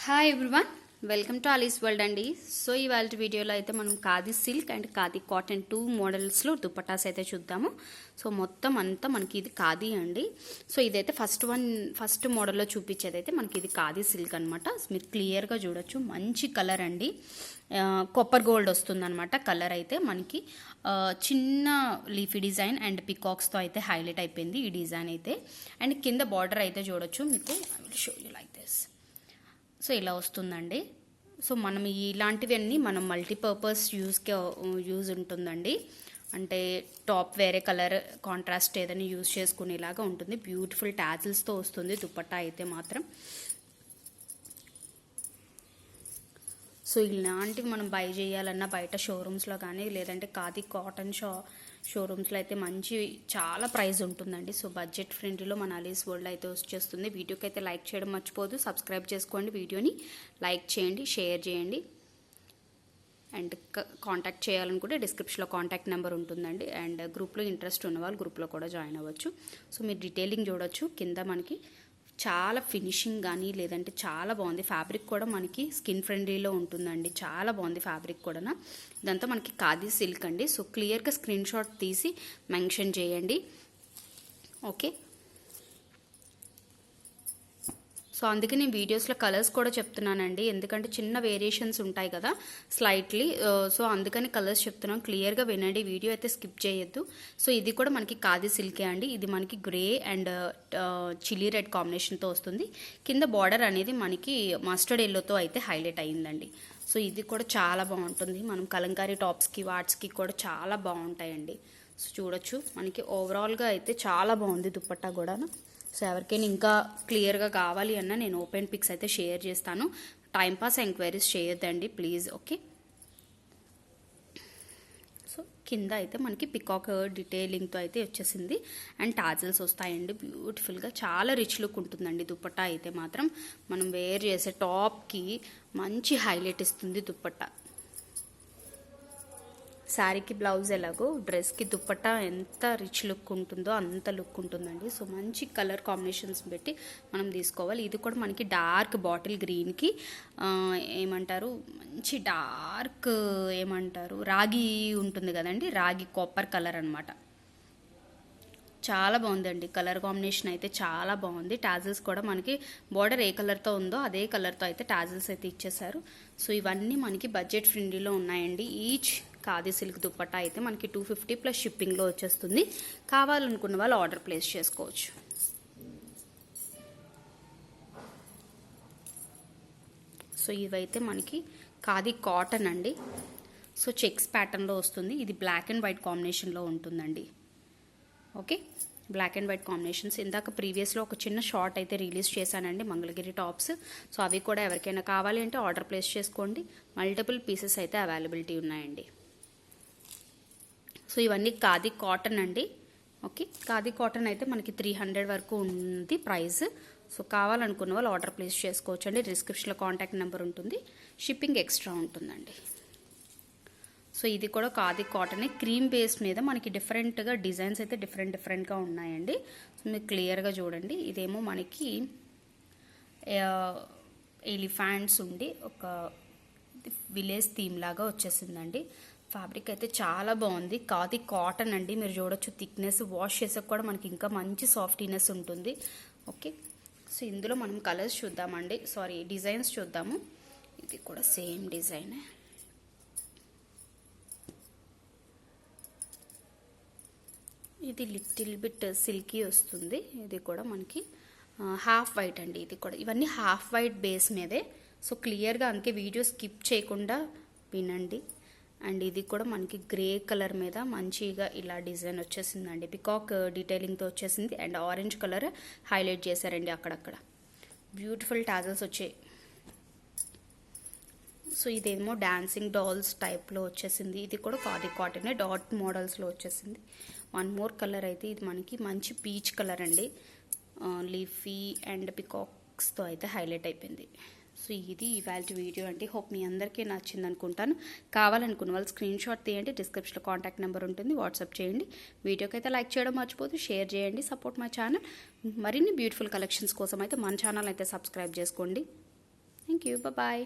Hi everyone, welcome to Aali's world అండి. So ఇవాళ వీడియోలో అయితే మనం khadi silk and khadi cotton 2 మోడల్స్లో దుపట్టాస్ అయితే చూద్దాము. సో మొత్తం అంతా మనకి ఇది ఖాదీ అండి. సో ఇదైతే ఫస్ట్ మోడల్లో చూపించేది అయితే మనకి ఇది ఖాదీ సిల్క్ అనమాట. మీరు క్లియర్గా చూడొచ్చు, మంచి కలర్ అండి. కాపర్ గోల్డ్ వస్తుందన్నమాట కలర్. అయితే మనకి చిన్న లీఫీ డిజైన్ అండ్ పికాక్స్తో అయితే హైలైట్ అయిపోయింది ఈ డిజైన్ అయితే. అండ్ కింద బార్డర్ అయితే చూడొచ్చు మీకు. I will show you like this. So ఇలా వస్తుందండి. సో మనం ఇలాంటివన్నీ మనం మల్టీపర్పస్ యూజ్ ఉంటుందండి. అంటే టాప్ వేరే కలర్ కాంట్రాస్ట్ ఏదైనా యూజ్ చేసుకునేలాగా ఉంటుంది. బ్యూటిఫుల్ టాజిల్స్తో వస్తుంది దుపట్టా అయితే మాత్రం. సో ఇలాంటివి మనం బై చేయాలన్నా బయట షోరూమ్స్లో కానీ లేదంటే ఖాదీ కాటన్ షోరూమ్స్లో అయితే చాలా ప్రైస్ ఉంటుందండి. సో బడ్జెట్ ఫ్రెండ్లీలో మన ఆలీస్ వరల్డ్ అయితే వచ్చేస్తుంది. వీడియోకి అయితే లైక్ చేయడం మర్చిపోదు, సబ్స్క్రైబ్ చేసుకోండి, వీడియోని లైక్ చేయండి, షేర్ చేయండి. అండ్ కాంటాక్ట్ చేయాలనుకుంటే డిస్క్రిప్షన్లో కాంటాక్ట్ నెంబర్ ఉంటుందండి. అండ్ గ్రూప్లో ఇంట్రెస్ట్ ఉన్న వాళ్ళు గ్రూప్లో కూడా జాయిన్ అవ్వచ్చు. సో మీరు డీటెయిలింగ్ చూడొచ్చు. కింద మనకి చాలా ఫినిషింగ్ కానీ లేదంటే చాలా బాగుంది. ఫ్యాబ్రిక్ కూడా మనకి స్కిన్ ఫ్రెండ్లీలో ఉంటుందండి. చాలా బాగుంది ఫ్యాబ్రిక్ కూడా. ఇదంతా మనకి ఖాదీ సిల్క్ అండి. సో క్లియర్గా స్క్రీన్ షాట్ తీసి మెన్షన్ చేయండి, ఓకే. సో అందుకే నేను వీడియోస్లో కలర్స్ కూడా చెప్తున్నానండి, ఎందుకంటే చిన్న వేరియేషన్స్ ఉంటాయి కదా స్లైట్లీ. సో అందుకని కలర్స్ చెప్తున్నాను, క్లియర్గా వినండి, వీడియో అయితే స్కిప్ చేయొద్దు. సో ఇది కూడా మనకి ఖాదీ సిల్కే అండి. ఇది మనకి గ్రే అండ్ చిల్లీ రెడ్ కాంబినేషన్తో వస్తుంది. కింద బార్డర్ అనేది మనకి మస్టర్డ్ ఎల్లోతో అయితే హైలైట్ అయ్యిందండి. సో ఇది కూడా చాలా బాగుంటుంది. మనం కలంకారీ టాప్స్కి వాట్స్కి కూడా చాలా బాగుంటాయండి. సో చూడొచ్చు, మనకి ఓవరాల్గా అయితే చాలా బాగుంది దుపట్టా కూడా. సో ఎవరికైనా ఇంకా క్లియర్గా కావాలి అన్న నేను ఓపెన్ పిక్స్ అయితే షేర్ చేస్తాను. టైంపాస్ ఎంక్వైరీస్ చేయొద్దండి ప్లీజ్, ఓకే. సో కింద అయితే మనకి పికాక్ డీటెయిలింగ్తో అయితే వచ్చేసింది అండ్ టాజిల్స్ వస్తాయండి బ్యూటిఫుల్గా. చాలా రిచ్ లుక్ ఉంటుందండి దుపట్టా అయితే మాత్రం. మనం వేర్ చేసే టాప్కి మంచి హైలైట్ ఇస్తుంది దుపట్టా. శారీకి బ్లౌజ్ ఎలాగో డ్రెస్కి దుపట్టా ఎంత రిచ్ లుక్ ఉంటుందో అంత లుక్ ఉంటుందండి. సో మంచి కలర్ కాంబినేషన్స్ పెట్టి మనం తీసుకోవాలి. ఇది కూడా మనకి డార్క్ బాటిల్ గ్రీన్కి ఏమంటారు, మంచి డార్క్ ఏమంటారు, రాగి ఉంటుంది కదండి, రాగి కాపర్ కలర్ అనమాట. చాలా బాగుందండి కలర్ కాంబినేషన్ అయితే చాలా బాగుంది. టాజిల్స్ కూడా మనకి బార్డర్ ఏ కలర్తో ఉందో అదే కలర్తో అయితే టాజిల్స్ అయితే ఇచ్చేసారు. సో ఇవన్నీ మనకి బడ్జెట్ ఫ్రెండ్లీలో ఉన్నాయండి. ఈచ్ ఖాదీ సిల్క్ దుపట్టా అయితే మనకి 250 ప్లస్ షిప్పింగ్లో వచ్చేస్తుంది. కావాలనుకున్న వాళ్ళు ఆర్డర్ ప్లేస్ చేసుకోవచ్చు. సో ఇవైతే మనకి ఖాదీ కాటన్ అండి. సో చెక్స్ ప్యాటర్న్లో వస్తుంది. ఇది బ్లాక్ అండ్ వైట్ కాంబినేషన్లో ఉంటుందండి, okay. Black and white combinations. ఇందాక ప్రీవియస్లో ఒక చిన్న షార్ట్ అయితే రిలీజ్ చేశానండి, మంగళగిరి టాప్స్. సో అవి కూడా ఎవరికైనా కావాలి అంటే ఆర్డర్ ప్లేస్ చేసుకోండి. మల్టిపుల్ పీసెస్ అయితే అవైలబిలిటీ ఉన్నాయండి. సో ఇవన్నీ ఖాదీ కాటన్ అండి, ఓకే. ఖాదీ కాటన్ అయితే మనకి 300 వరకు ఉంది ప్రైస్. సో కావాలనుకున్న వాళ్ళు ఆర్డర్ ప్లేస్ చేసుకోవచ్చు అండి. డిస్క్రిప్షన్లో కాంటాక్ట్ నెంబర్ ఉంటుంది, షిప్పింగ్ ఎక్స్ట్రా ఉంటుందండి. సో ఇది కూడా ఖాదీ కాటనే, క్రీమ్ బేస్ మీద మనకి డిఫరెంట్గా డిజైన్స్ అయితే డిఫరెంట్గా ఉన్నాయండి. సో మీరు క్లియర్గా చూడండి. ఇదేమో మనకి ఎలిఫాంట్స్ ఉండి ఒక విలేజ్ థీమ్ లాగా వచ్చేసిందండి. ఫ్యాబ్రిక్ అయితే చాలా బాగుంది. ఖాదీ కాటన్ అండి, మీరు చూడొచ్చు థిక్నెస్. వాష్ చేసాక కూడా మనకి ఇంకా మంచి సాఫ్టీనెస్ ఉంటుంది, ఓకే. సో ఇందులో మనం కలర్స్ చూద్దామండి, డిజైన్స్ చూద్దాము. ఇది కూడా సేమ్ డిజైనే. ఇది లిటిల్ బిట్ సిల్కీ వస్తుంది. ఇది కూడా మనకి హాఫ్ వైట్ అండి. ఇది కూడా ఇవన్నీ హాఫ్ వైట్ బేస్ మీదే. సో క్లియర్గా అందుకే వీడియో స్కిప్ చేయకుండా వినండి. అండ్ ఇది కూడా మనకి గ్రే కలర్ మీద మంచిగా ఇలా డిజైన్ వచ్చేసిందండి. పికాక్ డీటెయిలింగ్తో వచ్చేసింది అండ్ ఆరెంజ్ కలర్ హైలైట్ చేశారండి అక్కడక్కడ. బ్యూటిఫుల్ టాజల్స్ వచ్చాయి. సో ఇదేమో డాన్సింగ్ డాల్స్ టైప్లో వచ్చేసింది. ఇది కూడా ఖాదీ కాటనే, డాట్ మోడల్స్లో వచ్చేసింది. వన్ మోర్ కలర్ అయితే ఇది మనకి మంచి పీచ్ కలర్ అండి. లీఫీ అండ్ పికాక్స్తో అయితే హైలైట్ అయిపోయింది. సో ఇది ఇవాళ వీడియో అండి. హోప్ మీ అందరికీ నచ్చింది అనుకుంటాను. కావాలనుకున్న వాళ్ళు స్క్రీన్ షాట్ తీయండి, డిస్క్రిప్షన్లో కాంటాక్ట్ నెంబర్ ఉంటుంది, వాట్సాప్ చేయండి. వీడియోకి అయితే లైక్ చేయడం మర్చిపోదు, షేర్ చేయండి, సపోర్ట్ మై ఛానల్. మరిన్ని బ్యూటిఫుల్ కలెక్షన్స్ కోసం అయితే మన ఛానల్ అయితే సబ్స్క్రైబ్ చేసుకోండి. Thank you, bye.